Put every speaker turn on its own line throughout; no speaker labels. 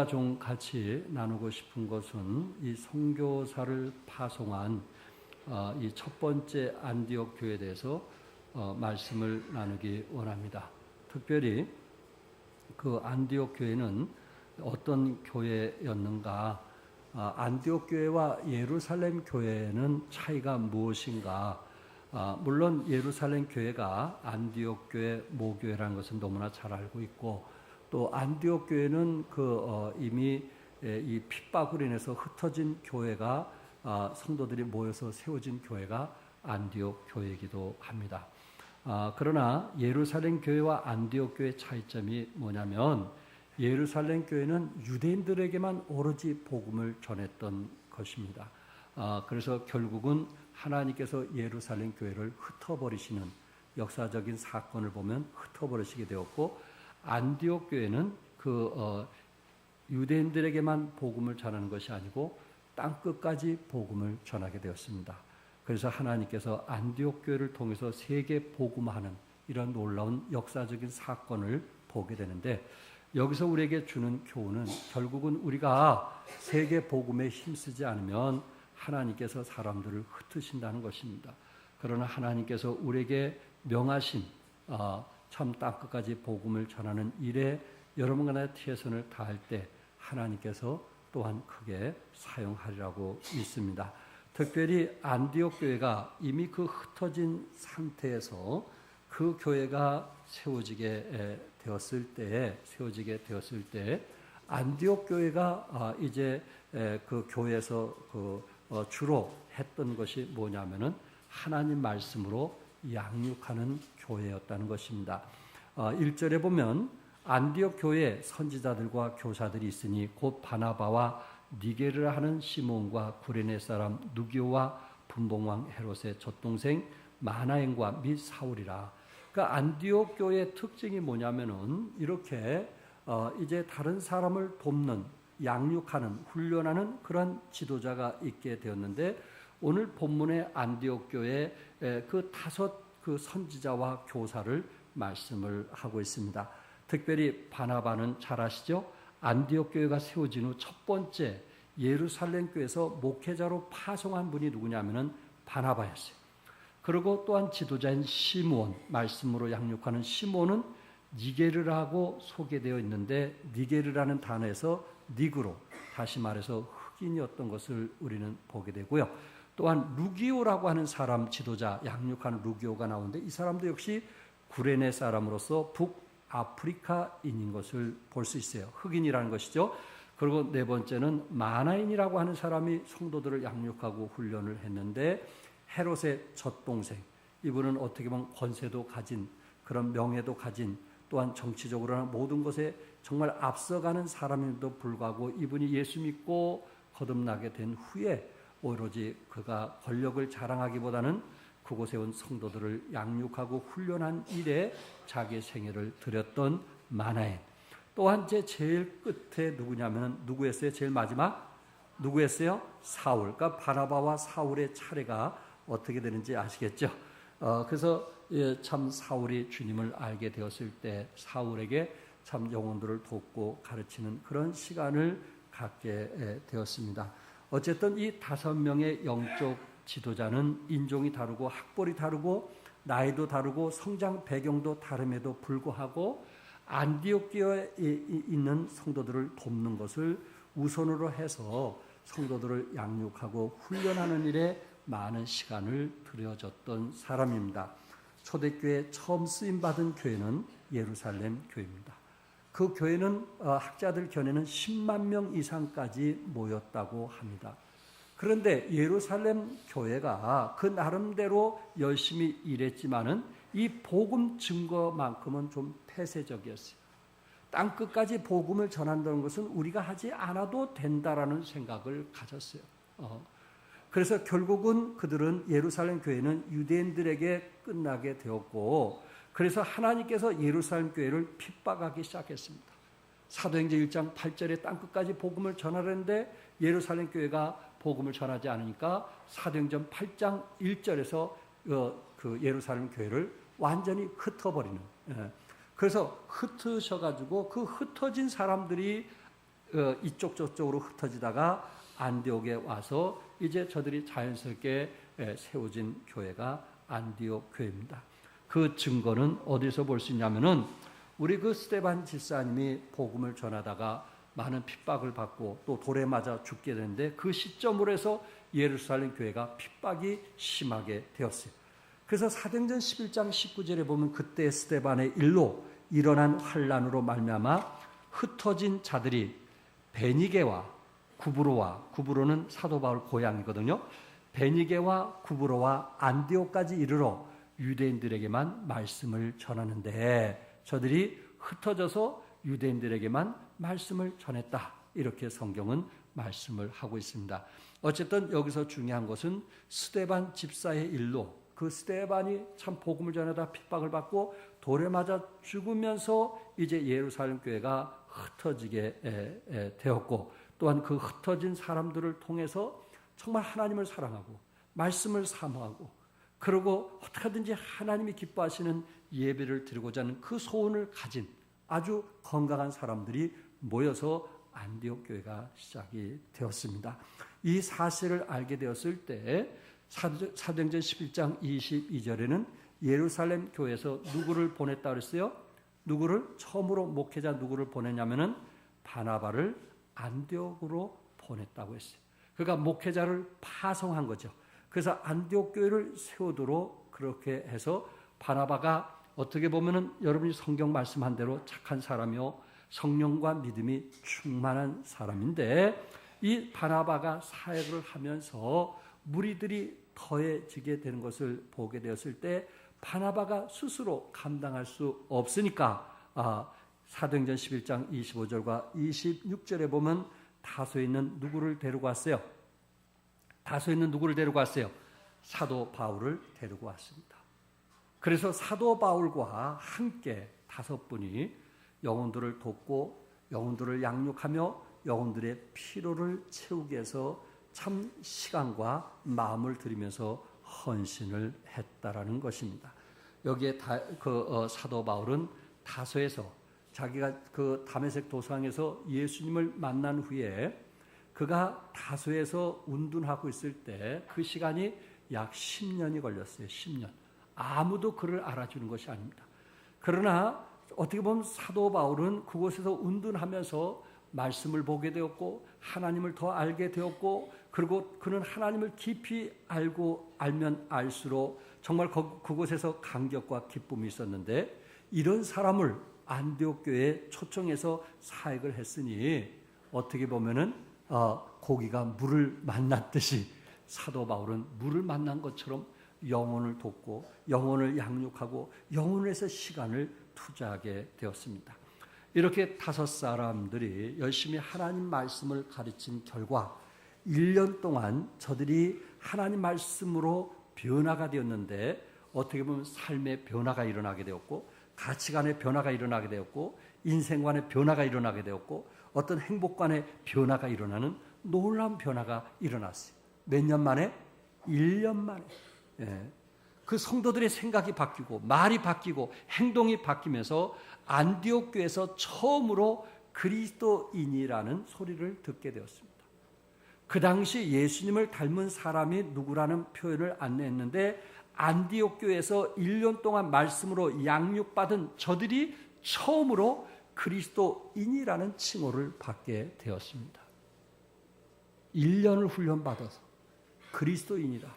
좀 같이 나누고 싶은 것은 이 선교사를 파송한 이 첫 번째 안디옥 교회에 대해서 말씀을 나누기 원합니다. 특별히 그 안디옥 교회는 어떤 교회였는가, 안디옥 교회와 예루살렘 교회는 차이가 무엇인가. 물론 예루살렘 교회가 안디옥 교회 모교회라는 것은 너무나 잘 알고 있고, 또 안디옥 교회는 이미 이 핍박으로 인해서 흩어진 교회가 성도들이 모여서 세워진 교회가 안디옥 교회이기도 합니다. 그러나 예루살렘 교회와 안디옥 교회의 차이점이 뭐냐면, 예루살렘 교회는 유대인들에게만 오로지 복음을 전했던 것입니다. 그래서 결국은 하나님께서 예루살렘 교회를 흩어버리시는 역사적인 사건을 보면 흩어버리시게 되었고, 안디옥 교회는 유대인들에게만 복음을 전하는 것이 아니고 땅끝까지 복음을 전하게 되었습니다. 그래서 하나님께서 안디옥 교회를 통해서 세계 복음화하는 이런 놀라운 역사적인 사건을 보게 되는데, 여기서 우리에게 주는 교훈은 결국은 우리가 세계 복음에 힘쓰지 않으면 하나님께서 사람들을 흩으신다는 것입니다. 그러나 하나님께서 우리에게 명하신 참 땅끝까지 복음을 전하는 일에 여러분과 최선을 다할 때 하나님께서 또한 크게 사용하리라고 믿습니다. 특별히 안디옥 교회가 이미 그 흩어진 상태에서 그 교회가 세워지게 되었을 때 안디옥 교회가 이제 그 교회에서 주로 했던 것이 뭐냐면은 하나님 말씀으로 양육하는 교회였다는 것입니다. 1절에 보면 안디옥 교회에 선지자들과 교사들이 있으니 곧 바나바와 니게르라 하는 시몬과 구레네 사람 누기오와 분봉왕 헤롯의 젖동생 마나엔과 및 사울이라. 그러니까 안디옥 교회의 특징이 뭐냐면은 이렇게 이제 다른 사람을 돕는, 양육하는, 훈련하는 그런 지도자가 있게 되었는데, 오늘 본문의 안디옥 교회에 그 다섯 선지자와 교사를 말씀을 하고 있습니다. 특별히 바나바는 잘 아시죠? 안디옥 교회가 세워진 후 첫 번째 예루살렘 교회에서 목회자로 파송한 분이 누구냐면은 바나바였어요. 그리고 또한 지도자인 시므온, 말씀으로 양육하는 시므온은 니게르라고 소개되어 있는데, 니게르라는 단어에서 니그로, 다시 말해서 흑인이었던 것을 우리는 보게 되고요. 또한 루기오라고 하는 사람, 지도자, 양육하는 루기오가 나오는데, 이 사람도 역시 구레네 사람으로서 북아프리카인인 것을 볼 수 있어요. 흑인이라는 것이죠. 그리고 네 번째는 마나인이라고 하는 사람이 성도들을 양육하고 훈련을 했는데, 헤롯의 젖동생, 이분은 어떻게 보면 권세도 가진, 그런 명예도 가진, 또한 정치적으로나 모든 것에 정말 앞서가는 사람임에도 불구하고 이분이 예수 믿고 거듭나게 된 후에 오로지 그가 권력을 자랑하기보다는 그곳에 온 성도들을 양육하고 훈련한 일에 자기의 생애를 드렸던 마나엔. 또한 제일 끝에 누구냐면 누구였어요? 제일 마지막 누구였어요? 사울. 그러니까 바나바와 사울의 차례가 어떻게 되는지 아시겠죠? 그래서 참 사울이 주님을 알게 되었을 때 사울에게 참 영혼들을 돕고 가르치는 그런 시간을 갖게 되었습니다. 어쨌든 이 5명의 영적 지도자는 인종이 다르고 학벌이 다르고 나이도 다르고 성장 배경도 다름에도 불구하고 안디옥 교회에 있는 성도들을 돕는 것을 우선으로 해서 성도들을 양육하고 훈련하는 일에 많은 시간을 들여줬던 사람입니다. 초대교회 처음 쓰임받은 교회는 예루살렘 교회입니다. 그 교회는 학자들 견해는 10만 명 이상까지 모였다고 합니다. 그런데 예루살렘 교회가 그 나름대로 열심히 일했지만은 이 복음 증거만큼은 좀 폐쇄적이었어요. 땅끝까지 복음을 전한다는 것은 우리가 하지 않아도 된다라는 생각을 가졌어요. 그래서 결국은 그들은 예루살렘 교회는 유대인들에게 끝나게 되었고, 그래서 하나님께서 예루살렘 교회를 핍박하기 시작했습니다. 사도행전 1장 8절에 땅끝까지 복음을 전하려는데 예루살렘 교회가 복음을 전하지 않으니까 사도행전 8장 1절에서 그 예루살렘 교회를 완전히 흩어버리는. 그래서 흩으셔가지고 그 흩어진 사람들이 이쪽 저쪽으로 흩어지다가 안디옥에 와서 이제 저들이 자연스럽게 세워진 교회가 안디옥 교회입니다. 그 증거는 어디서 볼 수 있냐면은 우리 그 스데반 집사님이 복음을 전하다가 많은 핍박을 받고 또 돌에 맞아 죽게 되는데 그 시점으로 해서 예루살렘 교회가 핍박이 심하게 되었어요. 그래서 사도행전 11장 19절에 보면 그때 스데반의 일로 일어난 환란으로 말미암아 흩어진 자들이 베니게와 구브로는 사도 바울 고향이거든요. 베니게와 구브로와 안디옥까지 이르러 유대인들에게만 말씀을 전하는데 저들이 흩어져서 유대인들에게만 말씀을 전했다. 이렇게 성경은 말씀을 하고 있습니다. 어쨌든 여기서 중요한 것은 스데반 집사의 일로 그 스데반이 참 복음을 전하다 핍박을 받고 돌에 맞아 죽으면서 이제 예루살렘 교회가 흩어지게 되었고 또한 그 흩어진 사람들을 통해서 정말 하나님을 사랑하고 말씀을 사모하고 그리고 어떻게든지 하나님이 기뻐하시는 예배를 드리고자 하는 그 소원을 가진 아주 건강한 사람들이 모여서 안디옥 교회가 시작이 되었습니다. 이 사실을 알게 되었을 때 사도행전 11장 22절에는 예루살렘 교회에서 누구를 보냈다 그랬어요? 누구를 처음으로 목회자 누구를 보냈냐면은 바나바를 안디옥으로 보냈다고 했어요. 그러니까 목회자를 파송한 거죠. 그래서 안디옥 교회를 세우도록 그렇게 해서 바나바가 어떻게 보면은 여러분이 성경 말씀한 대로 착한 사람이요 성령과 믿음이 충만한 사람인데 이 바나바가 사역을 하면서 무리들이 더해지게 되는 것을 보게 되었을 때 바나바가 스스로 감당할 수 없으니까 사도행전 11장 25절과 26절에 보면 다소에 있는 누구를 데리고 왔어요? 다소에 있는 누구를 데리고 왔어요? 사도 바울을 데리고 왔습니다. 그래서 사도 바울과 함께 5분이 영혼들을 돕고 영혼들을 양육하며 영혼들의 피로를 채우기 위해서 참 시간과 마음을 들이면서 헌신을 했다라는 것입니다. 여기에 사도 바울은 다소에서 자기가 그 다메섹 도상에서 예수님을 만난 후에 그가 다소에서 운둔하고 있을 때 그 시간이 약 10년이 걸렸어요. 10년. 아무도 그를 알아주는 것이 아닙니다. 그러나 어떻게 보면 사도 바울은 그곳에서 운둔하면서 말씀을 보게 되었고 하나님을 더 알게 되었고 그리고 그는 하나님을 깊이 알면 알수록 정말 그곳에서 감격과 기쁨이 있었는데 이런 사람을 안디옥 교회에 초청해서 사역을 했으니 어떻게 보면은 고기가 물을 만났듯이 사도 바울은 물을 만난 것처럼 영혼을 돕고 영혼을 양육하고 영혼을 해서 시간을 투자하게 되었습니다. 이렇게 5 사람들이 열심히 하나님 말씀을 가르친 결과 1년 동안 저들이 하나님 말씀으로 변화가 되었는데 어떻게 보면 삶의 변화가 일어나게 되었고 가치관의 변화가 일어나게 되었고 인생관의 변화가 일어나게 되었고 어떤 행복관의 변화가 일어나는 놀라운 변화가 일어났어요. 몇 년 만에? 1년 만에. 그 성도들의 생각이 바뀌고 말이 바뀌고 행동이 바뀌면서 안디옥 교회에서 처음으로 그리스도인이라는 소리를 듣게 되었습니다. 그 당시 예수님을 닮은 사람이 누구라는 표현을 안 냈는데 안디옥 교회에서 1년 동안 말씀으로 양육받은 저들이 처음으로 그리스도인이라는 칭호를 받게 되었습니다. 1년을 훈련받아서 그리스도인이라.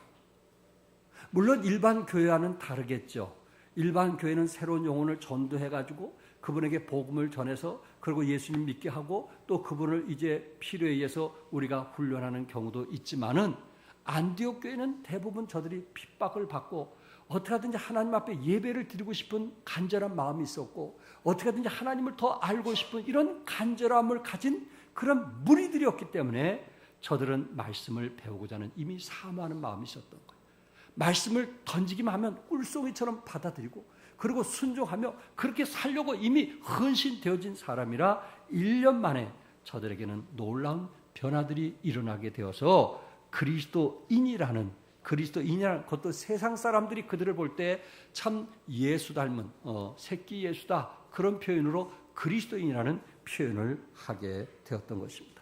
물론 일반 교회와는 다르겠죠. 일반 교회는 새로운 영혼을 전도해가지고 그분에게 복음을 전해서 그리고 예수님 믿게 하고 또 그분을 이제 필요에 의해서 우리가 훈련하는 경우도 있지만은 안디옥 교회는 대부분 저들이 핍박을 받고 어떻게 하든지 하나님 앞에 예배를 드리고 싶은 간절한 마음이 있었고 어떻게 하든지 하나님을 더 알고 싶은 이런 간절함을 가진 그런 무리들이었기 때문에 저들은 말씀을 배우고자 하는 이미 사모하는 마음이 있었던 거예요. 말씀을 던지기만 하면 꿀송이처럼 받아들이고 그리고 순종하며 그렇게 살려고 이미 헌신되어진 사람이라 1년 만에 저들에게는 놀라운 변화들이 일어나게 되어서 그리스도인이라는 그것도 세상 사람들이 그들을 볼 때 참 예수 닮은 새끼 예수다 그런 표현으로 그리스도인이라는 표현을 하게 되었던 것입니다.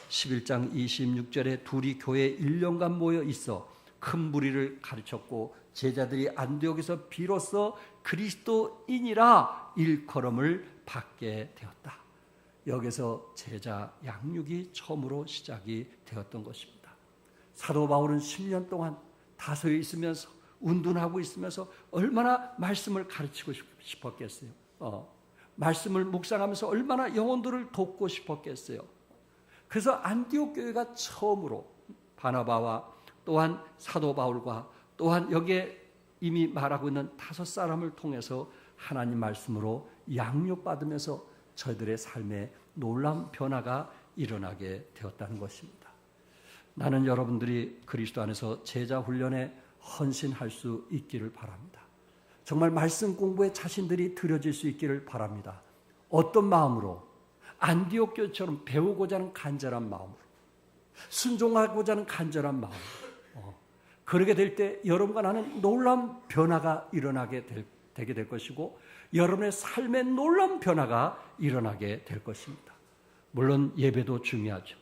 11장 26절에 둘이 교회에 1년간 모여 있어 큰 무리를 가르쳤고 제자들이 안디옥에서 비로소 그리스도인이라 일컬음을 받게 되었다. 여기서 제자 양육이 처음으로 시작이 되었던 것입니다. 사도 바울은 10년 동안 다소에 있으면서 운둔하고 있으면서 얼마나 말씀을 가르치고 싶었겠어요. 말씀을 묵상하면서 얼마나 영혼들을 돕고 싶었겠어요. 그래서 안디옥 교회가 처음으로 바나바와 또한 사도 바울과 또한 여기에 이미 말하고 있는 5사람을 통해서 하나님 말씀으로 양육받으면서 저희들의 삶에 놀라운 변화가 일어나게 되었다는 것입니다. 나는 여러분들이 그리스도 안에서 제자 훈련에 헌신할 수 있기를 바랍니다. 정말 말씀 공부에 자신들이 들여질 수 있기를 바랍니다. 어떤 마음으로? 안디옥 교회처럼 배우고자 하는 간절한 마음으로, 순종하고자 하는 간절한 마음으로. 그러게 될 때 여러분과 나는 놀라운 변화가 일어나게 되게 될 것이고 여러분의 삶에 놀라운 변화가 일어나게 될 것입니다. 물론 예배도 중요하죠.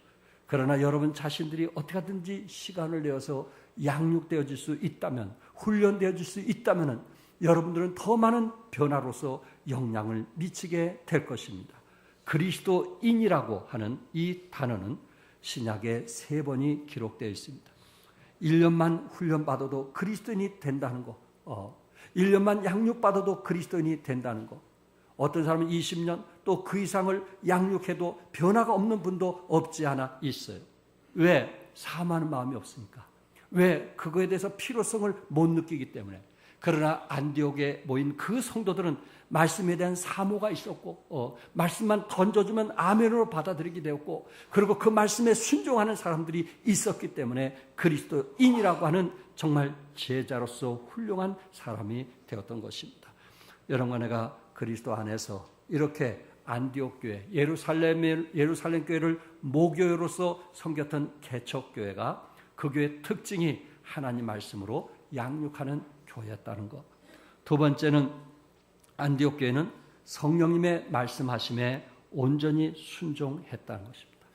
그러나 여러분 자신들이 어떻게 하든지 시간을 내어서 양육되어질 수 있다면, 훈련되어질 수 있다면 여러분들은 더 많은 변화로서 영향을 미치게 될 것입니다. 그리스도인이라고 하는 이 단어는 신약에 3번이 기록되어 있습니다. 1년만 훈련받아도 그리스도인이 된다는 거, 1년만 양육받아도 그리스도인이 된다는 거. 어떤 사람은 20년 또 그 이상을 양육해도 변화가 없는 분도 없지 않아 있어요. 왜? 사모하는 마음이 없으니까. 왜? 그거에 대해서 필요성을 못 느끼기 때문에. 그러나 안디옥에 모인 그 성도들은 말씀에 대한 사모가 있었고 말씀만 던져주면 아멘으로 받아들이게 되었고 그리고 그 말씀에 순종하는 사람들이 있었기 때문에 그리스도인이라고 하는 정말 제자로서 훌륭한 사람이 되었던 것입니다. 여러분과 내가 그리스도 안에서 이렇게 안디옥 교회, 예루살렘 교회를 모교회로서 섬겼던 개척교회가 그 교회의 특징이 하나님 말씀으로 양육하는 교회였다는 것. 두 번째는 안디옥 교회는 성령님의 말씀하심에 온전히 순종했다는 것입니다.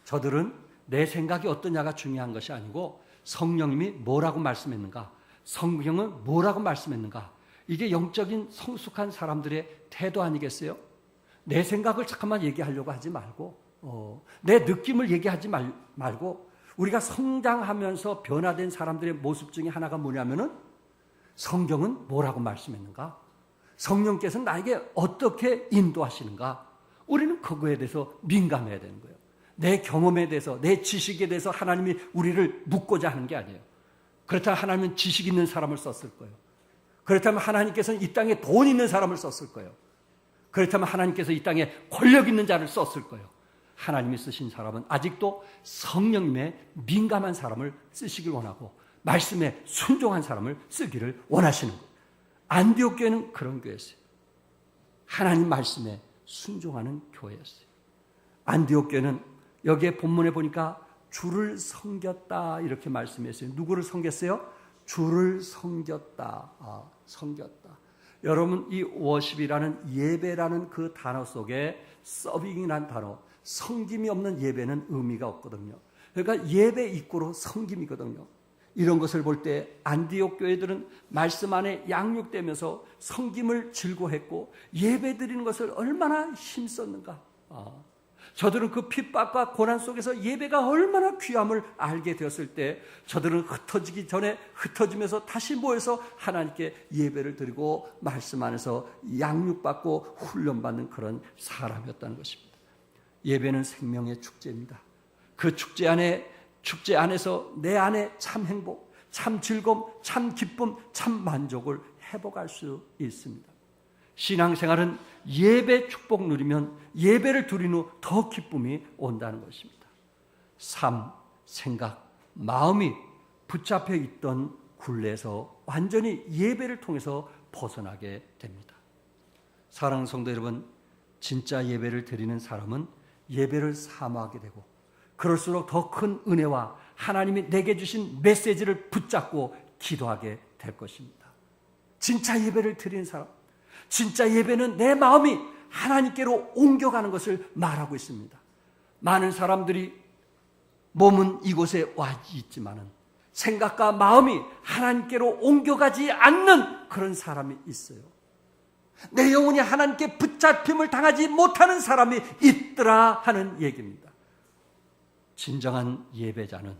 저들은 내 생각이 어떠냐가 중요한 것이 아니고 성령님이 뭐라고 말씀했는가, 성경은 뭐라고 말씀했는가, 이게 영적인 성숙한 사람들의 태도 아니겠어요? 내 생각을 잠깐만 얘기하려고 하지 말고 내 느낌을 얘기하지 말고 우리가 성장하면서 변화된 사람들의 모습 중에 하나가 뭐냐면은 성경은 뭐라고 말씀했는가? 성령께서는 나에게 어떻게 인도하시는가? 우리는 그거에 대해서 민감해야 되는 거예요. 내 경험에 대해서, 내 지식에 대해서 하나님이 우리를 묻고자 하는 게 아니에요. 그렇다면 하나님은 지식 있는 사람을 썼을 거예요. 그렇다면 하나님께서는 이 땅에 돈 있는 사람을 썼을 거예요. 그렇다면 하나님께서 이 땅에 권력 있는 자를 썼을 거예요. 하나님이 쓰신 사람은 아직도 성령님의 민감한 사람을 쓰시길 원하고 말씀에 순종한 사람을 쓰기를 원하시는 거예요. 안디옥 교회는 그런 교회였어요. 하나님 말씀에 순종하는 교회였어요. 안디옥 교회는 여기에 본문에 보니까 주를 섬겼다 이렇게 말씀했어요. 누구를 섬겼어요? 주를 섬겼다. 섬겼다. 여러분 이 워십이라는 예배라는 그 단어 속에 서빙이라는 단어, 섬김이 없는 예배는 의미가 없거든요. 그러니까 예배 입구로 섬김이거든요. 이런 것을 볼 때 안디옥 교회들은 말씀 안에 양육되면서 섬김을 즐거워했고 예배 드리는 것을 얼마나 힘썼는가. 저들은 그 핍박과 고난 속에서 예배가 얼마나 귀함을 알게 되었을 때 저들은 흩어지기 전에 흩어지면서 다시 모여서 하나님께 예배를 드리고 말씀 안에서 양육받고 훈련받는 그런 사람이었다는 것입니다. 예배는 생명의 축제입니다. 그 축제 안에서 내 안에 참 행복, 참 즐거움, 참 기쁨, 참 만족을 회복할 수 있습니다. 신앙생활은 예배 축복 누리면 예배를 드린 후 더 기쁨이 온다는 것입니다. 삶, 생각, 마음이 붙잡혀 있던 굴레에서 완전히 예배를 통해서 벗어나게 됩니다. 사랑하는 성도 여러분, 진짜 예배를 드리는 사람은 예배를 사모하게 되고 그럴수록 더 큰 은혜와 하나님이 내게 주신 메시지를 붙잡고 기도하게 될 것입니다. 진짜 예배를 드리는 사람, 진짜 예배는 내 마음이 하나님께로 옮겨가는 것을 말하고 있습니다. 많은 사람들이 몸은 이곳에 와 있지만은 생각과 마음이 하나님께로 옮겨가지 않는 그런 사람이 있어요. 내 영혼이 하나님께 붙잡힘을 당하지 못하는 사람이 있더라 하는 얘기입니다. 진정한 예배자는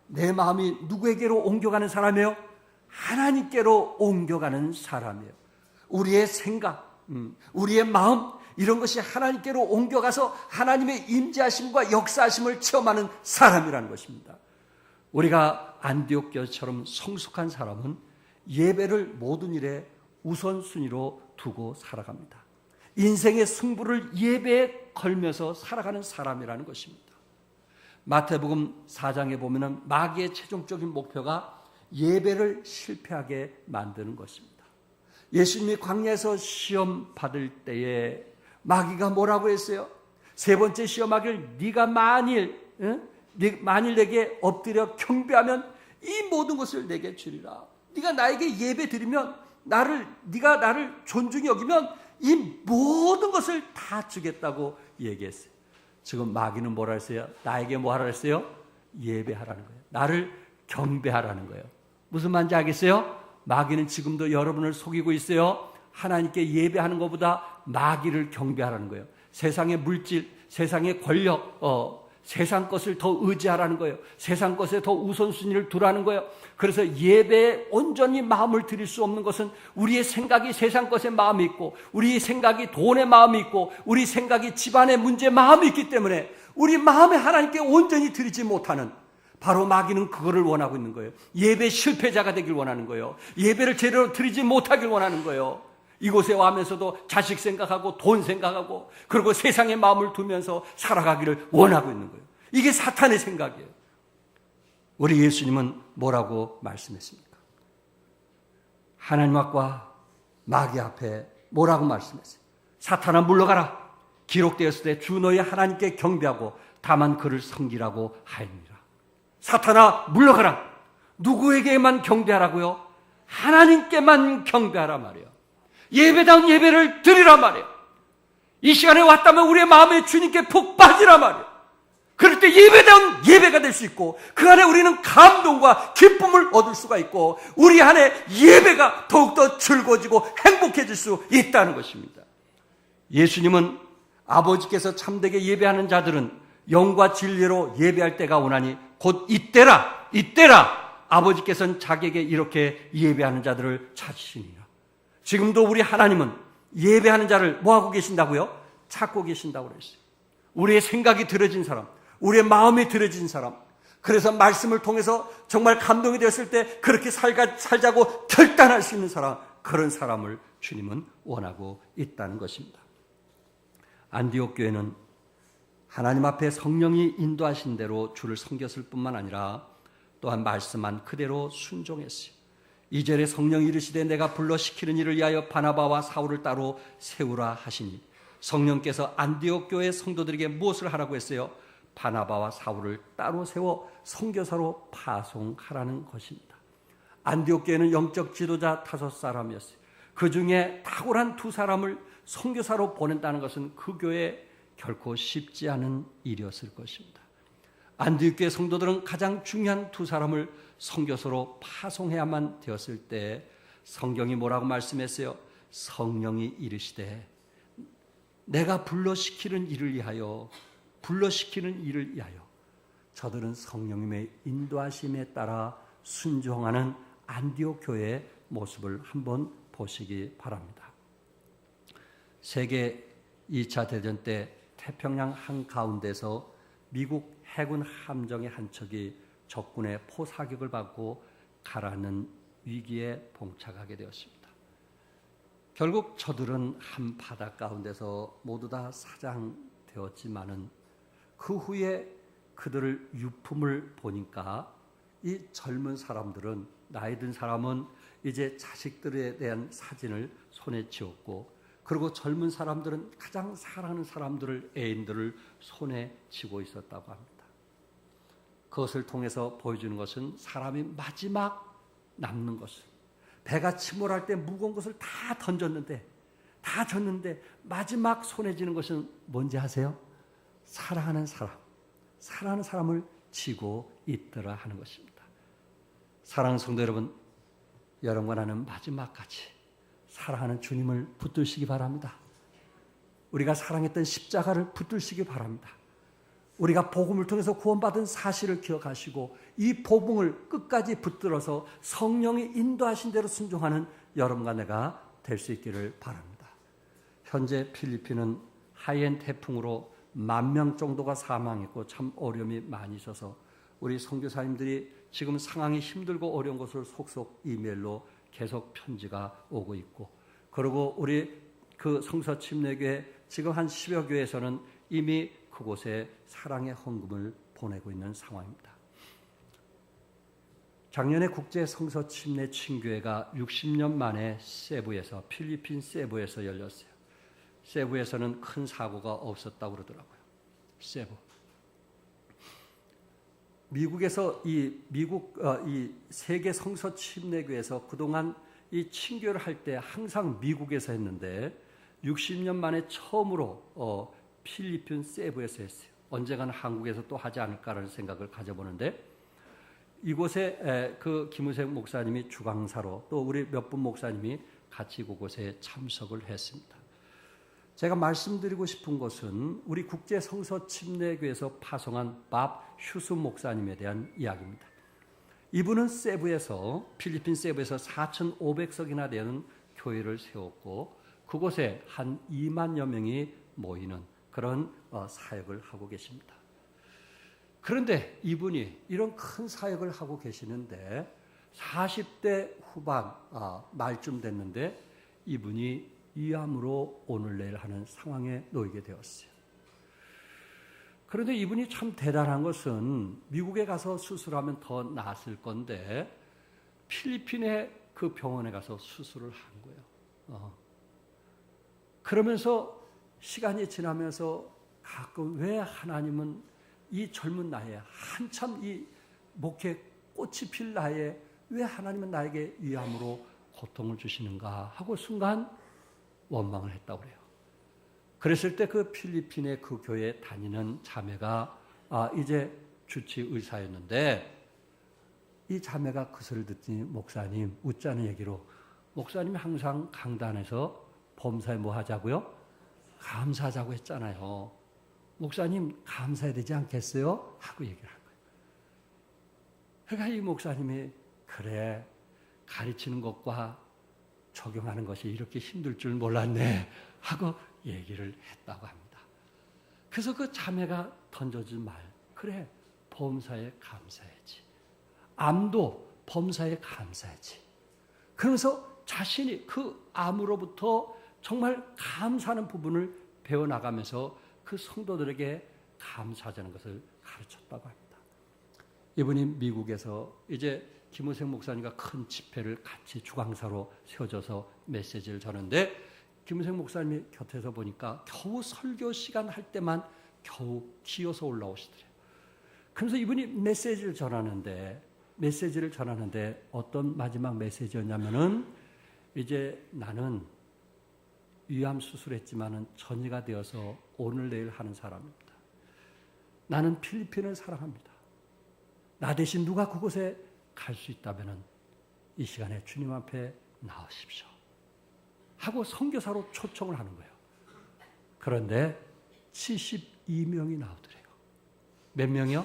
내 마음이 누구에게로 옮겨가는 사람이에요? 하나님께로 옮겨가는 사람이에요. 우리의 생각, 우리의 마음 이런 것이 하나님께로 옮겨가서 하나님의 임재하심과 역사하심을 체험하는 사람이라는 것입니다. 우리가 안디옥 교회처럼 성숙한 사람은 예배를 모든 일에 우선순위로 두고 살아갑니다. 인생의 승부를 예배에 걸면서 살아가는 사람이라는 것입니다. 마태복음 4장에 보면 마귀의 최종적인 목표가 예배를 실패하게 만드는 것입니다. 예수님이 광야에서 시험 받을 때에 마귀가 뭐라고 했어요? 세 번째 시험하길 네가 만일 내게 엎드려 경배하면 이 모든 것을 내게 주리라. 네가 나에게 예배 드리면 네가 나를 존중히 여기면 이 모든 것을 다 주겠다고 얘기했어요. 지금 마귀는 뭐라 했어요? 나에게 뭐 하라 했어요? 예배하라는 거예요. 나를 경배하라는 거예요. 무슨 말인지 알겠어요? 마귀는 지금도 여러분을 속이고 있어요. 하나님께 예배하는 것보다 마귀를 경배하라는 거예요. 세상의 물질, 세상의 권력, 세상 것을 더 의지하라는 거예요. 세상 것에 더 우선순위를 두라는 거예요. 그래서 예배에 온전히 마음을 드릴 수 없는 것은 우리의 생각이 세상 것에 마음이 있고, 우리의 생각이 돈에 마음이 있고, 우리 생각이 집안의 문제에 마음이 있기 때문에 우리 마음에 하나님께 온전히 드리지 못하는, 바로 마귀는 그거를 원하고 있는 거예요. 예배 실패자가 되길 원하는 거예요. 예배를 제대로 드리지 못하길 원하는 거예요. 이곳에 와면서도 자식 생각하고 돈 생각하고 그리고 세상의 마음을 두면서 살아가기를 원하고 있는 거예요. 이게 사탄의 생각이에요. 우리 예수님은 뭐라고 말씀했습니까? 하나님 앞과 마귀 앞에 뭐라고 말씀했어요? 사탄아 물러가라. 기록되었을 때 주 너희 하나님께 경배하고 다만 그를 섬기라고 하였느니라. 사탄아 물러가라. 누구에게만 경배하라고요? 하나님께만 경배하라 말이에요. 예배다운 예배를 드리라 말이에요. 이 시간에 왔다면 우리의 마음에 주님께 푹 빠지라 말이에요. 그럴 때 예배다운 예배가 될 수 있고 그 안에 우리는 감동과 기쁨을 얻을 수가 있고 우리 안에 예배가 더욱더 즐거워지고 행복해질 수 있다는 것입니다. 예수님은 아버지께서 참되게 예배하는 자들은 영과 진리로 예배할 때가 오나니 곧 이때라 아버지께서는 자기에게 이렇게 예배하는 자들을 찾으시니라. 지금도 우리 하나님은 예배하는 자를 뭐하고 계신다고요? 찾고 계신다고 그랬어요. 우리의 생각이 들어진 사람, 우리의 마음이 들어진 사람, 그래서 말씀을 통해서 정말 감동이 되었을 때 그렇게 살자고 결단할 수 있는 사람, 그런 사람을 주님은 원하고 있다는 것입니다. 안디옥 교회는 하나님 앞에 성령이 인도하신 대로 주를 섬겼을 뿐만 아니라 또한 말씀한 그대로 순종했어요. 2절에 성령이 이르시되 내가 불러 시키는 일을 위하여 바나바와 사울을 따로 세우라 하시니 성령께서 안디옥 교회 성도들에게 무엇을 하라고 했어요? 바나바와 사울을 따로 세워 선교사로 파송하라는 것입니다. 안디옥 교회는 영적 지도자 5사람이었어요. 그 중에 탁월한 2사람을 선교사로 보낸다는 것은 그 교회에 결코 쉽지 않은 일이었을 것입니다. 안디옥 교회 성도들은 가장 중요한 2사람을 선교사로 파송해야만 되었을 때 성경이 뭐라고 말씀했어요? 성령이 이르시되 내가 불러시키는 일을 위하여 저들은 성령님의 인도하심에 따라 순종하는 안디옥 교회의 모습을 한번 보시기 바랍니다. 세계 2차 대전 때 태평양 한가운데서 미국 해군 함정의 한 척이 적군의 포사격을 받고 가라앉는 위기에 봉착하게 되었습니다. 결국 저들은 한 바다 가운데서 모두 다 사장되었지만은 그 후에 그들을 유품을 보니까 이 젊은 사람들은, 나이 든 사람은 이제 자식들에 대한 사진을 손에 쥐었고, 그리고 젊은 사람들은 가장 사랑하는 사람들을, 애인들을 손에 쥐고 있었다고 합니다. 그것을 통해서 보여주는 것은 사람이 마지막 남는 것을, 배가 침몰할 때 무거운 것을 다 던졌는데 다 졌는데 마지막 손에 쥐는 것은 뭔지 아세요? 사랑하는 사람, 사랑하는 사람을 쥐고 있더라 하는 것입니다. 사랑하는 성도 여러분, 여러분과 나는 마지막까지 사랑하는 주님을 붙들시기 바랍니다. 우리가 사랑했던 십자가를 붙들시기 바랍니다. 우리가 복음을 통해서 구원받은 사실을 기억하시고 이 복음을 끝까지 붙들어서 성령이 인도하신 대로 순종하는 여러분과 내가 될 수 있기를 바랍니다. 현재 필리핀은 하이엔 태풍으로 10,000명 정도가 사망했고 참 어려움이 많이 있어서 우리 선교사님들이 지금 상황이 힘들고 어려운 것을 속속 이메일로 계속 편지가 오고 있고, 그리고 우리 그 성서침례교회 지금 한 10여 교회에서는 이미 그곳에 사랑의 헌금을 보내고 있는 상황입니다. 작년에 국제 성서침례 친교회가 60년 만에 세부에서, 필리핀 세부에서 열렸어요. 세부에서는 큰 사고가 없었다고 그러더라고요. 세부. 미국에서 이 세계 성서침례교회에서 그동안 이 친교를 할 때 항상 미국에서 했는데 60년 만에 처음으로 필리핀 세부에서 했어요. 언젠가는 한국에서 또 하지 않을까라는 생각을 가져보는데, 이곳에 그 김우생 목사님이 주강사로 또 우리 몇 분 목사님이 같이 그곳에 참석을 했습니다. 제가 말씀드리고 싶은 것은 우리 국제 성서침례교회에서 파송한 밥 휴스 목사님에 대한 이야기입니다. 이분은 세부에서, 필리핀 세부에서 4,500석이나 되는 교회를 세웠고 그곳에 한 2만여 명이 모이는 그런 사역을 하고 계십니다. 그런데 이분이 이런 큰 사역을 하고 계시는데 40대 후반 말쯤 됐는데 이분이 위암으로 오늘 내일 하는 상황에 놓이게 되었어요. 그런데 이분이 참 대단한 것은 미국에 가서 수술하면 더 나았을 건데 필리핀의 그 병원에 가서 수술을 한 거예요. 그러면서 시간이 지나면서 가끔 왜 하나님은 이 젊은 나이에 한참 이 목회 꽃이 필 나이에 왜 하나님은 나에게 위암으로 고통을 주시는가 하고 순간 원망을 했다고 그래요. 그랬을 때 그 필리핀의 그 교회에 다니는 자매가 이제 주치 의사였는데 이 자매가 그 소리를 듣더니 목사님, 웃자는 얘기로 목사님이 항상 강단에서 범사에 뭐 하자고요? 감사하자고 했잖아요. 목사님 감사해야 되지 않겠어요? 하고 얘기를 한 거예요. 그러니까 이 목사님이 그래, 가르치는 것과 적용하는 것이 이렇게 힘들 줄 몰랐네 하고 얘기를 했다고 합니다. 그래서 그 자매가 던져준 말, 그래, 범사에 감사해야지. 암도 범사에 감사해야지. 그러면서 자신이 그 암으로부터 정말 감사하는 부분을 배워나가면서 그 성도들에게 감사하자는 것을 가르쳤다고 합니다. 이분이 미국에서 이제 김우생 목사님과 큰 집회를 같이 주강사로 세워져서 메시지를 전하는데 김우생 목사님이 곁에서 보니까 겨우 설교 시간 할 때만 겨우 기어서 올라오시더래요. 그래서 이분이 메시지를 전하는데 어떤 마지막 메시지였냐면은 이제 나는 위암 수술했지만은 전이가 되어서 오늘 내일 하는 사람입니다. 나는 필리핀을 사랑합니다. 나 대신 누가 그곳에 갈 수 있다면은 이 시간에 주님 앞에 나오십시오 하고 선교사로 초청을 하는 거예요. 그런데 72명이 나오더래요. 몇 명이요?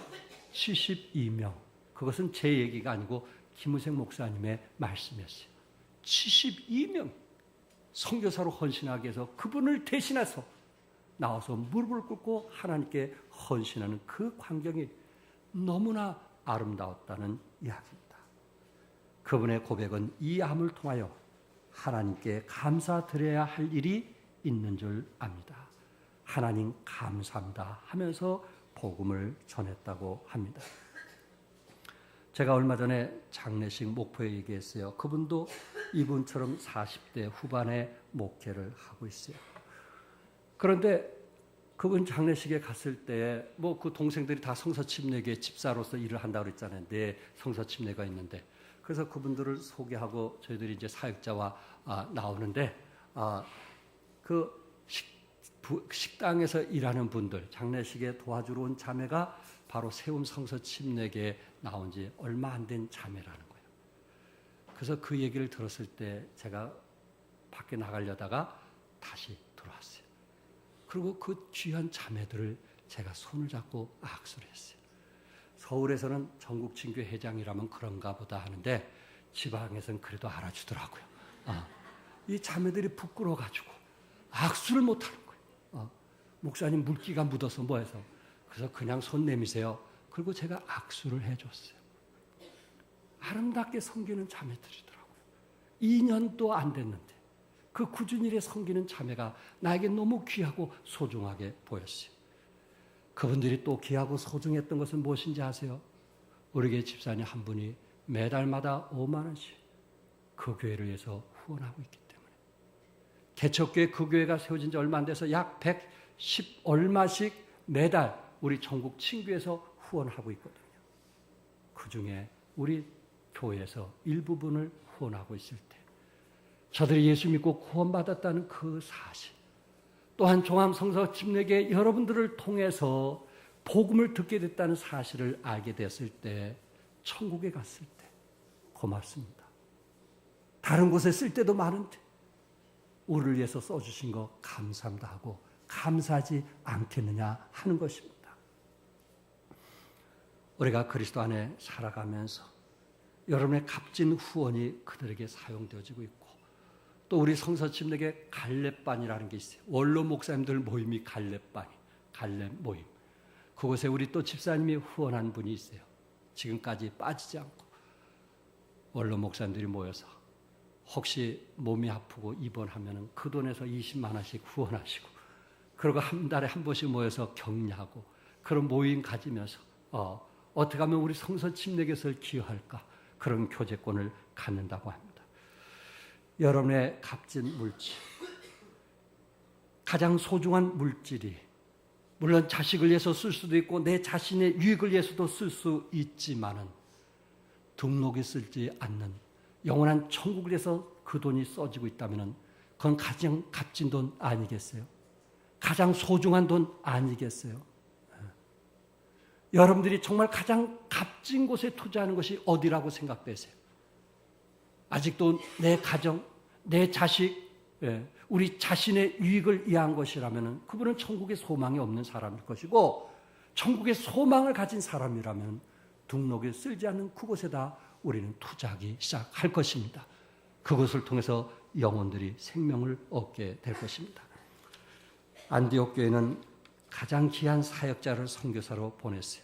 72명. 그것은 제 얘기가 아니고 김우생 목사님의 말씀이었어요. 72명 선교사로 헌신하기 위해서 그분을 대신해서 나와서 무릎을 꿇고 하나님께 헌신하는 그 광경이 너무나 아름다웠다는 이야기입니다. 그분의 고백은 이 암을 통하여 하나님께 감사드려야 할 일이 있는 줄 압니다. 하나님 감사합니다 하면서 복음을 전했다고 합니다. 제가 얼마 전에 장례식 목포에 얘기했어요. 그분도 이분처럼 40대 후반에 목회를 하고 있어요. 그런데 그분 장례식에 갔을 때 뭐 그 동생들이 다 성서침례교회 집사로서 일을 한다고 그랬잖아요. 네, 성서침례가 있는데 그래서 그분들을 소개하고 저희들이 이제 사역자와 나오는데 그 식당에서 일하는 분들, 장례식에 도와주러 온 자매가 바로 세움 성서 침례교에 나온 지 얼마 안 된 자매라는 거예요. 그래서 그 얘기를 들었을 때 제가 밖에 나가려다가 다시 들어왔어요. 그리고 그 귀한 자매들을 제가 손을 잡고 악수를 했어요. 서울에서는 전국친교 회장이라면 그런가 보다 하는데 지방에서는 그래도 알아주더라고요. 이 자매들이 부끄러워가지고 악수를 못하는 거예요. 목사님 물기가 묻어서 뭐해서. 그래서 그냥 손 내미세요. 그리고 제가 악수를 해줬어요. 아름답게 섬기는 자매들이더라고요. 2년도 안 됐는데 그 꾸준히 일에 섬기는 자매가 나에게 너무 귀하고 소중하게 보였어요. 그분들이 또 귀하고 소중했던 것은 무엇인지 아세요? 우리 교회 집사님 한 분이 매달마다 5만 원씩 그 교회를 위해서 후원하고 있기 때문에 개척교회 그 교회가 세워진 지 얼마 안 돼서 약 110 얼마씩 매달 우리 전국 친교에서 후원하고 있거든요. 그중에 우리 교회에서 일부분을 후원하고 있을 때 저들이 예수 믿고 구원받았다는 그 사실, 또한 종합성서 침례교회 여러분들을 통해서 복음을 듣게 됐다는 사실을 알게 됐을 때, 천국에 갔을 때 고맙습니다. 다른 곳에 쓸 때도 많은데 우리를 위해서 써주신 거 감사합니다 하고 감사하지 않겠느냐 하는 것입니다. 우리가 그리스도 안에 살아가면서 여러분의 값진 후원이 그들에게 사용되어지고 있고, 또 우리 성서침례교회 갈렙반이라는 게 있어요. 원로 목사님들 모임이 갈렙반이, 갈렙 모임. 그곳에 우리 또 집사님이 후원한 분이 있어요. 지금까지 빠지지 않고 원로 목사님들이 모여서 혹시 몸이 아프고 입원하면 그 돈에서 20만 원씩 후원하시고, 그리고 한 달에 한 번씩 모여서 격려하고 그런 모임 가지면서 어떻게 하면 우리 성서침례교회를 기여할까, 그런 교제권을 갖는다고 합니다. 여러분의 값진 물질, 가장 소중한 물질이 물론 자식을 위해서 쓸 수도 있고 내 자신의 유익을 위해서도 쓸 수 있지만은 등록이 쓰지 않는 영원한 천국을 위해서 그 돈이 써지고 있다면 그건 가장 값진 돈 아니겠어요? 가장 소중한 돈 아니겠어요? 여러분들이 정말 가장 값진 곳에 투자하는 것이 어디라고 생각되세요? 아직도 내 가정, 내 자식, 우리 자신의 유익을 위한 것이라면 그분은 천국에 소망이 없는 사람일 것이고, 천국에 소망을 가진 사람이라면 등록에 쓸지 않는 그곳에다 우리는 투자하기 시작할 것입니다. 그것을 통해서 영혼들이 생명을 얻게 될 것입니다. 안디옥 교회는 가장 귀한 사역자를 선교사로 보냈어요.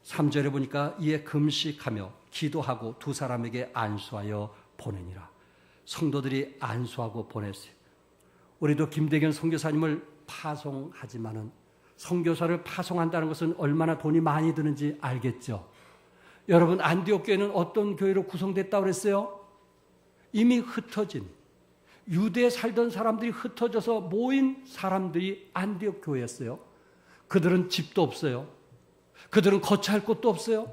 3절에 보니까 이에 금식하며 기도하고 두 사람에게 안수하여 보내니라. 성도들이 안수하고 보냈어요. 우리도 김대견 선교사님을 파송하지만은 선교사를 파송한다는 것은 얼마나 돈이 많이 드는지 알겠죠? 여러분, 안디옥 교회는 어떤 교회로 구성됐다고 그랬어요? 이미 흩어진, 유대에 살던 사람들이 흩어져서 모인 사람들이 안디옥 교회였어요. 그들은 집도 없어요. 그들은 거처할 곳도 없어요.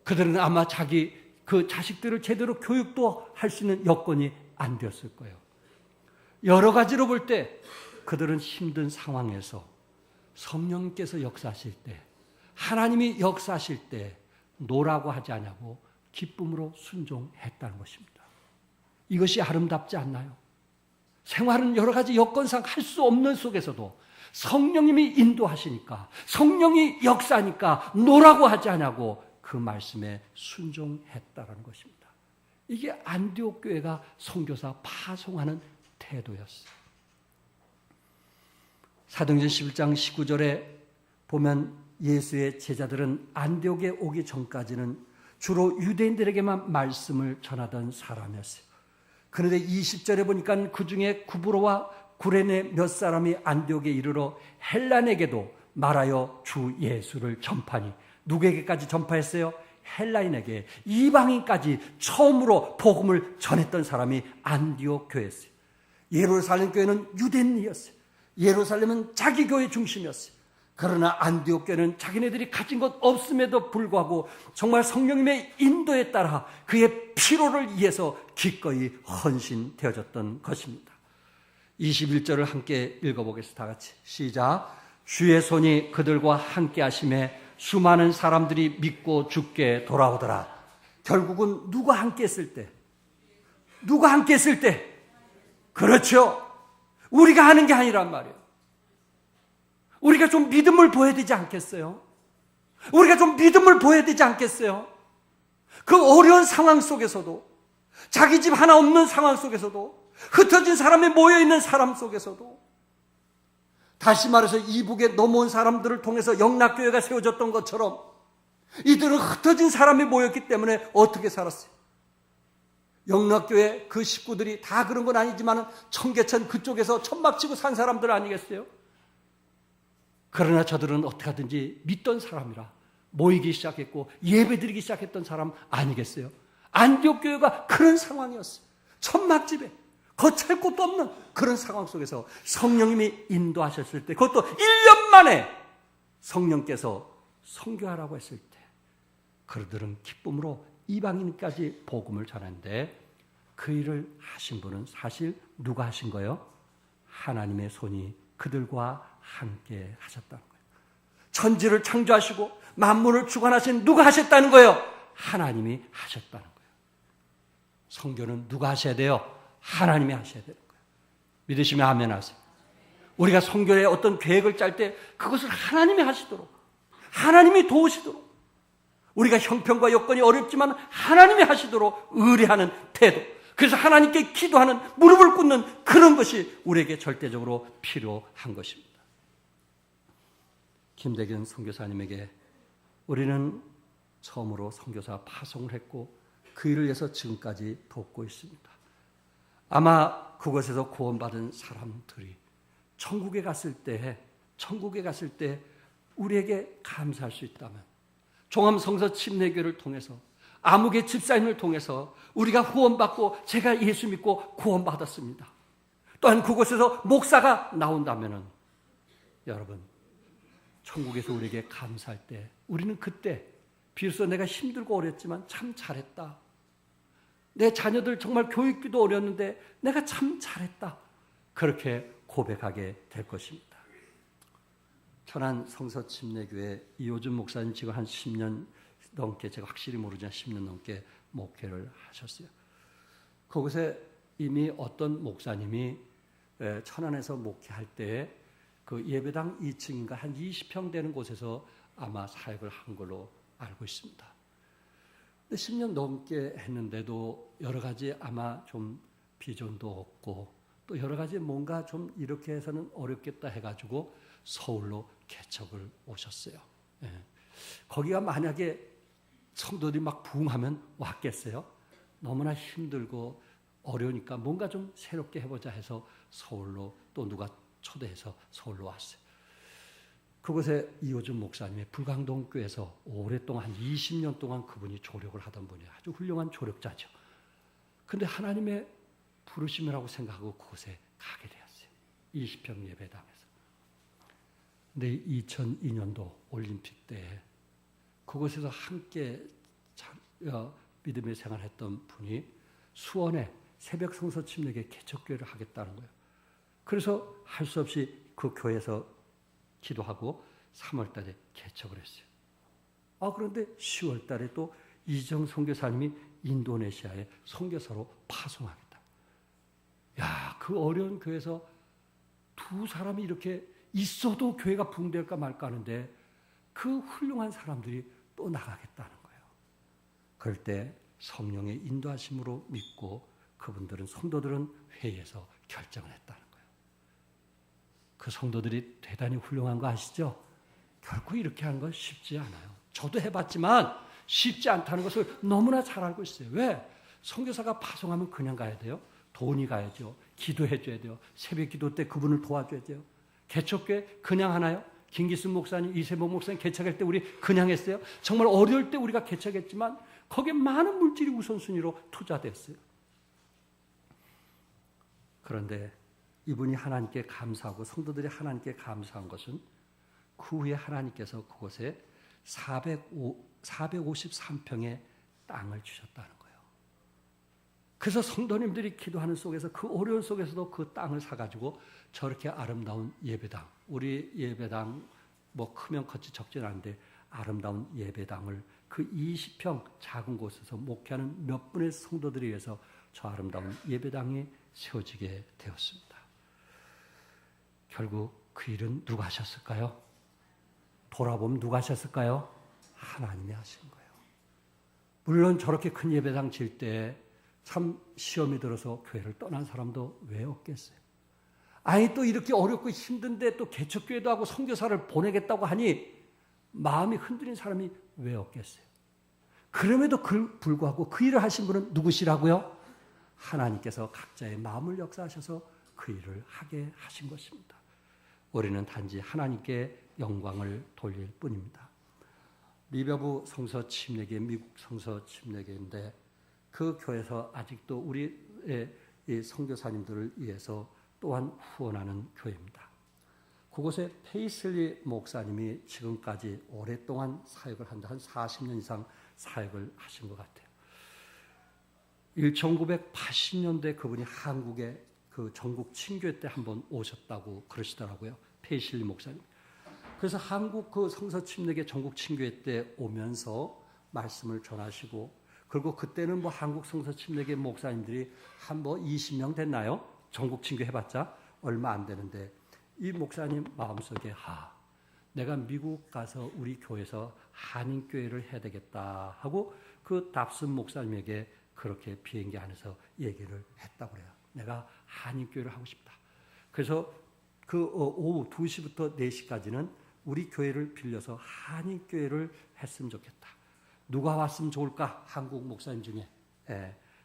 그들은 아마 자기 그 자식들을 제대로 교육도 할 수 있는 여건이 안 되었을 거예요. 여러 가지로 볼 때 그들은 힘든 상황에서 성령께서 역사하실 때, 하나님이 역사하실 때 노라고 하지 않냐고 기쁨으로 순종했다는 것입니다. 이것이 아름답지 않나요? 생활은 여러 가지 여건상 할 수 없는 속에서도 성령님이 인도하시니까, 성령이 역사하니까 노라고 하지 않냐고 그 말씀에 순종했다는 것입니다. 이게 안디옥 교회가 선교사 파송하는 태도였어요. 사도행전 11장 19절에 보면 예수의 제자들은 안디옥에 오기 전까지는 주로 유대인들에게만 말씀을 전하던 사람이었어요. 그런데 20절에 보니까 그 중에 구브로와 구레네 몇 사람이 안디옥에 이르러 헬라인에게도 말하여 주 예수를 전파니, 누구에게까지 전파했어요? 헬라인에게, 이방인까지 처음으로 복음을 전했던 사람이 안디옥 교회였어요. 예루살렘 교회는 유대인이었어요. 예루살렘은 자기 교회 중심이었어요. 그러나 안디옥 교회는 자기네들이 가진 것 없음에도 불구하고 정말 성령님의 인도에 따라 그의 피로를 위해서 기꺼이 헌신되어졌던 것입니다. 21절을 함께 읽어보겠습니다. 다 같이 시작. 주의 손이 그들과 함께 하심에 수많은 사람들이 믿고 주께 돌아오더라. 결국은 누가 함께 했을 때? 누가 함께 했을 때? 그렇죠. 우리가 하는 게 아니란 말이에요. 우리가 좀 믿음을 보여야 되지 않겠어요? 우리가 좀 믿음을 보여야 되지 않겠어요? 그 어려운 상황 속에서도, 자기 집 하나 없는 상황 속에서도, 흩어진 사람이 모여있는 사람 속에서도, 다시 말해서 이북에 넘어온 사람들을 통해서 영락교회가 세워졌던 것처럼 이들은 흩어진 사람이 모였기 때문에 어떻게 살았어요? 영락교회 그 식구들이 다 그런 건 아니지만 청계천 그쪽에서 천막치고 산 사람들 아니겠어요? 그러나 저들은 어떻게 하든지 믿던 사람이라 모이기 시작했고 예배드리기 시작했던 사람 아니겠어요? 안디옥 교회가 그런 상황이었어요. 천막집에 거칠 곳도 없는 그런 상황 속에서 성령님이 인도하셨을 때, 그것도 1년 만에 성령께서 선교하라고 했을 때 그들은 기쁨으로 이방인까지 복음을 전하는데, 그 일을 하신 분은 사실 누가 하신 거예요? 하나님의 손이 그들과 함께 하셨다는 거예요. 천지를 창조하시고 만물을 주관하신 누가 하셨다는 거예요? 하나님이 하셨다는 거예요. 선교는 누가 하셔야 돼요? 하나님이 하셔야 되는 거예요. 믿으시면 아멘 하세요. 우리가 선교의 어떤 계획을 짤 때 그것을 하나님이 하시도록, 하나님이 도우시도록, 우리가 형편과 여건이 어렵지만 하나님이 하시도록 의뢰하는 태도, 그래서 하나님께 기도하는, 무릎을 꿇는 그런 것이 우리에게 절대적으로 필요한 것입니다. 김대균 선교사님에게 우리는 처음으로 선교사 파송을 했고 그 일을 위해서 지금까지 돕고 있습니다. 아마 그곳에서 구원받은 사람들이 천국에 갔을 때 우리에게 감사할 수 있다면, 종암성서 침례교를 통해서, 아무개 집사님을 통해서 우리가 후원받고 제가 예수 믿고 구원받았습니다. 또한 그곳에서 목사가 나온다면 여러분, 천국에서 우리에게 감사할 때 우리는 그때 비로소 내가 힘들고 어렸지만 참 잘했다, 내 자녀들 정말 교육비도 어렸는데 내가 참 잘했다, 그렇게 고백하게 될 것입니다. 천안 성서침례교회 이호준 목사님 지금 한 10년 넘게, 제가 확실히 모르지만 10년 넘게 목회를 하셨어요. 그곳에 이미 어떤 목사님이 천안에서 목회할 때 그 예배당 2층인가 한 20평 되는 곳에서 아마 사역을 한 걸로 알고 있습니다. 10년 넘게 했는데도 여러 가지 아마 좀 비전도 없고 또 여러 가지 뭔가 좀 이렇게 해서는 어렵겠다 해가지고 서울로 개척을 오셨어요. 예. 거기가 만약에 성도들이 막 부흥하면 왔겠어요? 너무나 힘들고 어려우니까 뭔가 좀 새롭게 해보자 해서 서울로, 또 누가 초대해서 서울로 왔어요. 그곳에 이호준 목사님의 불광동 교회에서 오랫동안 한 20년 동안 그분이 조력을 하던 분이에요. 아주 훌륭한 조력자죠. 그런데 하나님의 부르심이라고 생각하고 그곳에 가게 되었어요. 20평 예배당에서. 근데 2002년도 올림픽 때 그곳에서 함께 믿음의 생활했던 분이 수원에 새벽 성서 침례교회 개척교회를 하겠다는 거예요. 그래서 할 수 없이 그 교회에서 기도하고 3월 달에 개척을 했어요. 그런데 10월 달에 또 이정 선교사님이 인도네시아에 선교사로 파송하겠다. 야, 그 어려운 교회에서 두 사람이 이렇게 있어도 교회가 붕될까 말까 하는데 그 훌륭한 사람들이 또 나가겠다는 거예요. 그럴 때 성령의 인도하심으로 믿고 그분들은, 성도들은 회의에서 결정을 했다는 거예요. 그 성도들이 대단히 훌륭한 거 아시죠? 결코 이렇게 하는 건 쉽지 않아요. 저도 해봤지만 쉽지 않다는 것을 너무나 잘 알고 있어요. 왜? 선교사가 파송하면 그냥 가야 돼요? 돈이 가야죠. 기도해 줘야 돼요. 새벽 기도 때 그분을 도와줘야 돼요. 개척교회 그냥 하나요? 김기순 목사님, 이세봉 목사님 개척할 때 우리 그냥 했어요? 정말 어려울 때 우리가 개척했지만 거기에 많은 물질이 우선순위로 투자됐어요. 그런데 이분이 하나님께 감사하고 성도들이 하나님께 감사한 것은 그 후에 하나님께서 그곳에 453평의 땅을 주셨다는 거예요. 그래서 성도님들이 기도하는 속에서 그 어려운 속에서도 그 땅을 사가지고 저렇게 아름다운 예배당, 우리 예배당 뭐 크면 컸지 적진 않은데 아름다운 예배당을 그 20평 작은 곳에서 목회하는 몇 분의 성도들에 의해서 저 아름다운 예배당이 세워지게 되었습니다. 결국 그 일은 누가 하셨을까요? 돌아보면 누가 하셨을까요? 하나님이 하신 거예요. 물론 저렇게 큰 예배당 질 때 참 시험이 들어서 교회를 떠난 사람도 왜 없겠어요? 아니 또 이렇게 어렵고 힘든데 또 개척교회도 하고 선교사를 보내겠다고 하니 마음이 흔들린 사람이 왜 없겠어요? 그럼에도 불구하고 그 일을 하신 분은 누구시라고요? 하나님께서 각자의 마음을 역사하셔서 그 일을 하게 하신 것입니다. 우리는 단지 하나님께 영광을 돌릴 뿐입니다. 리버브 성서 침례교회, 미국 성서 침례교회인데 그 교회에서 아직도 우리의 이 선교사님들을 위해서 또한 후원하는 교회입니다. 그곳에 페이슬리 목사님이 지금까지 오랫동안 사역을 한다. 한 40년 이상 사역을 하신 것 같아요. 1980년대 그분이 한국에 그 전국 친교회 때 한번 오셨다고 그러시더라고요. 페이슬리 목사님. 그래서 한국 그 성서 침례교회 전국 친교회 때 오면서 말씀을 전하시고, 그리고 그때는 뭐 한국 성서 침례교회 목사님들이 한 뭐 20명 됐나요? 전국 친교 해봤자 얼마 안 되는데 이 목사님 마음속에 내가 미국 가서 우리 교회에서 한인교회를 해야 되겠다 하고 그 답슨 목사님에게 그렇게 비행기 안에서 얘기를 했다고 그래요. 내가 한인교회를 하고 싶다. 그래서 그 오후 2시부터 4시까지는 우리 교회를 빌려서 한인교회를 했으면 좋겠다. 누가 왔으면 좋을까? 한국 목사님 중에.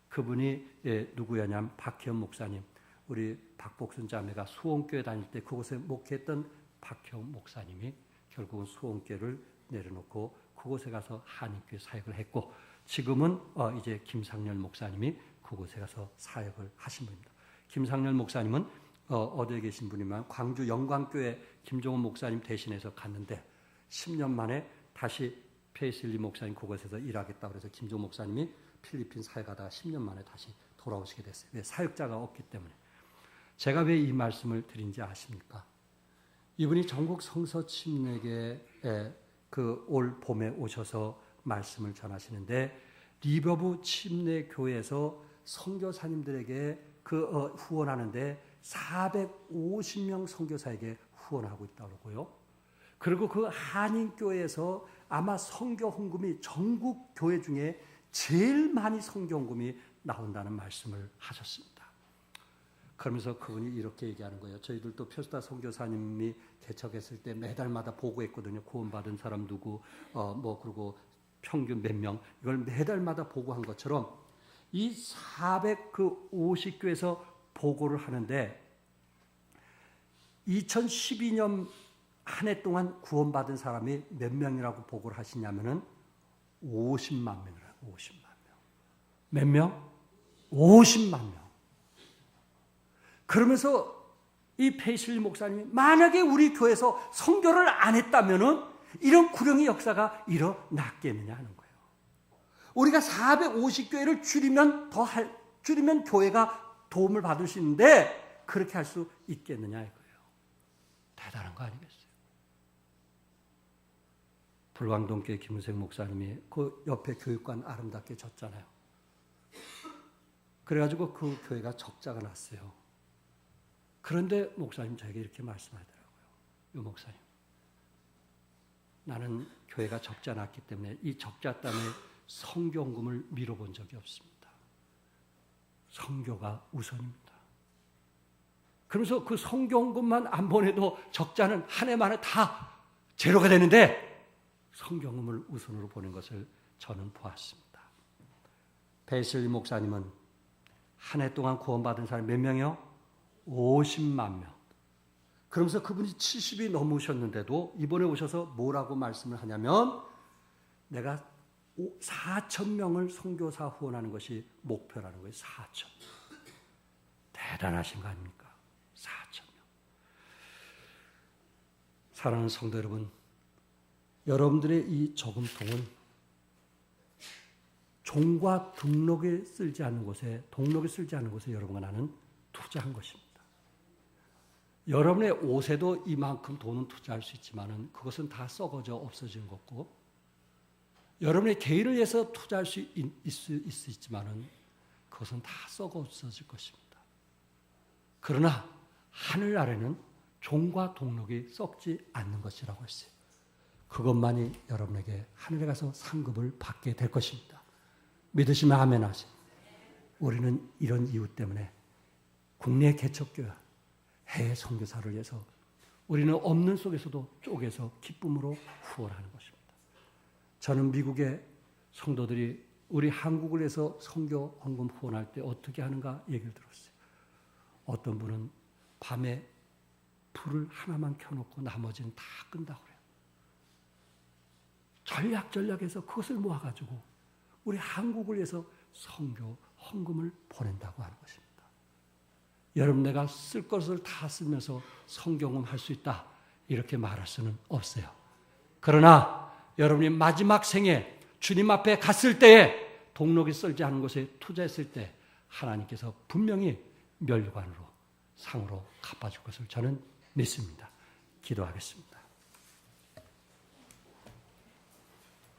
그분이 누구였냐면 박혜원 목사님. 우리 박복순 자매가 수원교회 다닐 때 그곳에 목회했던 박혜원 목사님이 결국은 수원교회를 내려놓고 그곳에 가서 한인교회 사역을 했고, 지금은 이제 김상렬 목사님이 그곳에 가서 사역을 하신 분입니다. 김상렬 목사님은 어디에 계신 분이면 광주 영광교회 김종원 목사님 대신해서 갔는데 10년 만에 다시 페이슬리 목사님 그곳에서 일하겠다고 해서 김종원 목사님이 필리핀 사역하다가 10년 만에 다시 돌아오시게 됐어요. 왜? 사역자가 없기 때문에. 제가 왜 이 말씀을 드린지 아십니까? 이분이 전국 성서 침례교회에 그 올 봄에 오셔서 말씀을 전하시는데 리버브 침례교회에서 선교사님들에게 그 후원하는데 450명 선교사에게 후원하고 있다고 그러고요. 그리고 그 한인교회에서 아마 선교 헌금이 전국 교회 중에 제일 많이 선교 헌금이 나온다는 말씀을 하셨습니다. 그러면서 그분이 이렇게 얘기하는 거예요. 저희들도 표스타 선교사님이 개척했을 때 매달마다 보고했거든요. 구원받은 사람 누구, 그리고 평균 몇 명, 이걸 매달마다 보고한 것처럼 이 450교에서 보고를 하는데 2012년 한 해 동안 구원받은 사람이 몇 명이라고 보고를 하시냐면은 50만 명이라고. 50만 명. 몇 명? 50만 명. 그러면서 이 페이슬리 목사님이 만약에 우리 교회에서 선교를 안 했다면은 이런 구령의 역사가 일어났겠느냐 하는 거예요. 우리가 450교회를 줄이면 교회가 도움을 받을 수 있는데 그렇게 할 수 있겠느냐 이거예요. 대단한 거 아니겠어요? 불광동교회 김은생 목사님이 그 옆에 교육관 아름답게 졌잖아요. 그래가지고 그 교회가 적자가 났어요. 그런데 목사님 저에게 이렇게 말씀하더라고요. 이 목사님, 나는 교회가 적자 났기 때문에 이 적자 때문에 선교헌금을 미뤄본 적이 없습니다. 선교가 우선입니다. 그러면서 그 선교헌금만 안 보내도 적자는 한 해 만에 다 제로가 되는데 선교헌금을 우선으로 보낸 것을 저는 보았습니다. 베이슬리 목사님은 한 해 동안 구원받은 사람이 몇 명이요? 50만 명. 그러면서 그분이 70이 넘으셨는데도 이번에 오셔서 뭐라고 말씀을 하냐면 내가 4,000명을 선교사 후원하는 것이 목표라는 거예요. 4,000명. 대단하신 거 아닙니까? 4,000명. 사랑하는 성도 여러분, 여러분들의 이 저금통은 종과 등록에 쓰지 않는 곳에, 등록에 쓰지 않는 곳에 여러분과 나는 투자한 것입니다. 여러분의 옷에도 이만큼 돈은 투자할 수 있지만은 그것은 다 썩어져 없어지는 거고, 여러분의 개인을 위해서 투자할 수 있지만은 그것은 다 썩어 없어질 것입니다. 그러나 하늘 아래는 종과 동록이 썩지 않는 것이라고 했어요. 그것만이 여러분에게 하늘에 가서 상급을 받게 될 것입니다. 믿으시면 아멘 하세요. 우리는 이런 이유 때문에 국내 개척교회, 해외 선교사를 위해서 우리는 없는 속에서도 쪼개서 기쁨으로 후원하는 것입니다. 저는 미국의 성도들이 우리 한국을 위해서 선교 헌금 후원할 때 어떻게 하는가 얘기를 들었어요. 어떤 분은 밤에 불을 하나만 켜놓고 나머지는 다 끈다고 그래요. 전략해서 그것을 모아가지고 우리 한국을 위해서 선교 헌금을 보낸다고 하는 것입니다. 여러분, 내가 쓸 것을 다 쓰면서 선교금 할 수 있다 이렇게 말할 수는 없어요. 그러나 여러분이 마지막 생에 주님 앞에 갔을 때에 동록이 썰지 않은 곳에 투자했을 때 하나님께서 분명히 멸관으로 상으로 갚아줄 것을 저는 믿습니다. 기도하겠습니다.